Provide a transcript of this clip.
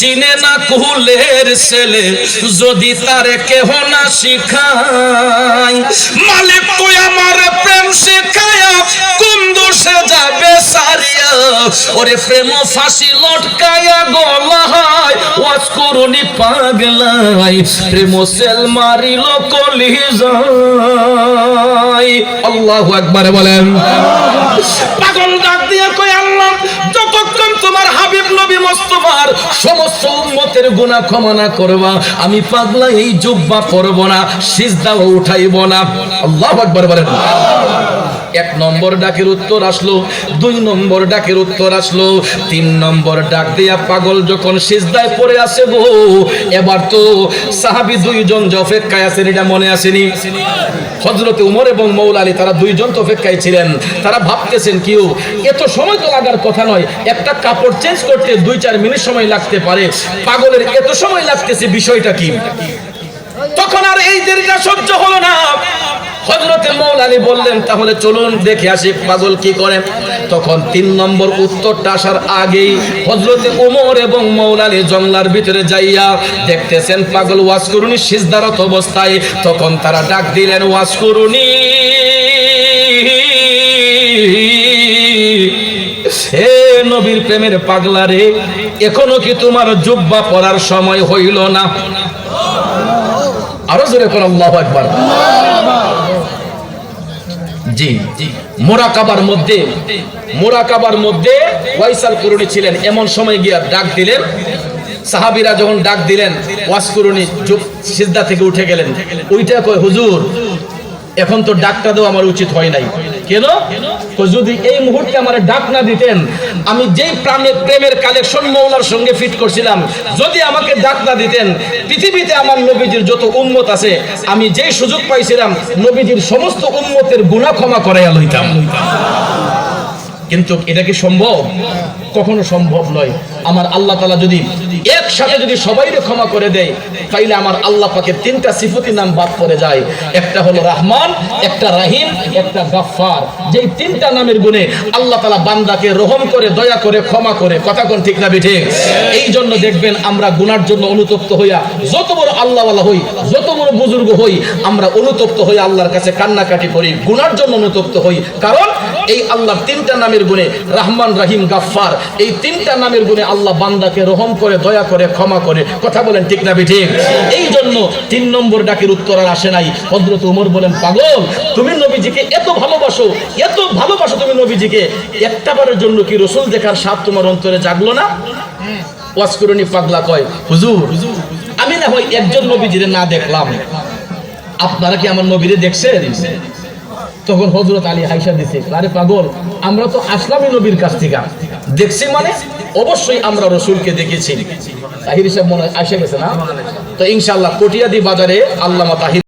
চিনে না কুলের ছেলে যদি তারে কেহ না শিখায়। মালিক তুই আমার প্রেম শিখায়া কোন দোষে যাবে সারিয়া, ওরে প্রেম ফাঁসি লটকায়া গলায় ওয়াজ করুনি পাগলাই, প্রেম সেল মারিল কলিজায়। আল্লাহু আকবার বলেন। পাগল ডাক দিয়ে কই আল্লাহ, যতক্ষণ তোমার হাবিব নবী মুস্তাফার সমস্ত উম্মতের গুনাহ ক্ষমা না করবা, আমি পাগলা এই জুব্বা পরব না, সিজদাও উঠাইব না। আল্লাহু আকবার বলেন। এক নম্বর ডাকের উত্তর আসলো, দুই নম্বর ডাকের উত্তর আসলো, তিন নম্বর ডাক দিয়া পাগল যখন সিজদায় পড়ে আছে গো, এবার তো সাহাবী দুইজন যে অপেক্ষায় আছেন এটা মনে আসেনি? হযরতে ওমর এবং মওলা আলী তারা দুইজন তো অপেক্ষায় ছিলেন। তারা ভাবতেছেন কিও এত সময় তো লাগার কথা নয়, একটা কাপড় চেঞ্জ করতে 2-4 মিনিট সময় লাগতে পারে, পাগলের এত সময় লাগতেছে, বিষয়টা কি? তখন আর এই দেরিটা সহ্য হলো না। হযরতে মওলা আলী বললেন তাহলে চলুন দেখে আসি পাগল কি করে। তখন 3 নম্বর উত্তরটা আসার আগেই হযরতে ওমর এবং মওলা আলী জঙ্গলার ভিতরে যাইয়া দেখতেছেন পাগল ওয়াজ করুনি সিজদারত অবস্থায়। তখন তারা ডাক দিলেন, ওয়াজ করুনি হে নবীর প্রেমের পাগলা রে, এখনো কি তোমার জুব্বা পরার সময় হইল না? আরো জোরে কোন আল্লাহু আকবার। জি, মোরাকাবার মধ্যে ওয়াইসাল কুরুনি ছিলেন। এমন সময় গিয়া ডাক দিলেন, সাহাবীরা যখন ডাক দিলেন ওয়াজ কুরুনি সিজদা থেকে উঠে গেলেন। ওইটা কয় হুজুর এখন তো ডাকটা দেওয়া আমার উচিত হয় নাই। কেন? যদি এই মুহূর্তে আমার ডাক না দিতেন, আমি যেই প্রেমের কালেকশন মওলার সঙ্গে ফিট করছিলাম, যদি আমাকে ডাক না দিতেন, পৃথিবীতে আমার নবীজির যত উম্মত আছে, আমি যেই সুযোগ পাইছিলাম নবীজির সমস্ত উম্মতের গুনাহ ক্ষমা করাইয়া লইতাম। কিন্তু এটা কি সম্ভব? কখনো সম্ভব নয়। আমার আল্লাহ তাআলা যদি একসাথে যদি সবাইকে ক্ষমা করে দেয়, তাইলে আমার আল্লাহ পাকের 3টা সিফাতি নাম বাদ পড়ে যায়। একটা হলো রহমান, একটা রহিম, একটা গফফার। যেই 3টা নামের গুণে আল্লাহ তাআলা বান্দাকে রহম করে, দয়া করে, ক্ষমা করে। কথা কোন ঠিক না ঠিক? এই জন্য দেখবেন আমরা গুনার জন্য অনুতপ্ত হইয়া, যত বড় আল্লাহওয়ালা হই, যত বড় বুজুর্গ হই, আমরা অনুতপ্ত হই আল্লাহর কাছে কান্নাকাটি করি, গুনার জন্য অনুতপ্ত হই। কারণ এই আল্লাহর 3টা নামের গুণে, রহমান, রহিম, গফফার, এই 3টা নামের গুণে আল্লাহ বান্দাকে রহম করে, দয়া করে, ক্ষমা করে। কথা বলেন ঠিক না ঠিক? এই জন্য 3 নম্বর ডাকের উত্তর আর আসে নাই। হযরত ওমর বলেন, পাগল তুমি নবীজিকে এত ভালোবাসো, এত ভালোবাসো তুমি নবীজিকে, একটাবারের জন্য কি রাসূল দেখার স্বাদ তোমার অন্তরে জাগলো না? ওয়াজ করুনি পাগলা কয়, হুজুর আমি না হয় একজন নবীজিরে না দেখলাম, আপনারা কি আমার নবীরে দেখছেন? তখন হযরত আলী হাইসা দিছে, আরে পাগল আমরা তো আসলামই নবীর কাছ থেকে, দেখছি মানে অবশ্যই আমরা রাসূলকে দেখেছি। তাহির সাহেব মনে হয় আসে গেছে না? তো ইনশাআল্লাহ কটিয়াদি বাজারে আল্লামা তাহির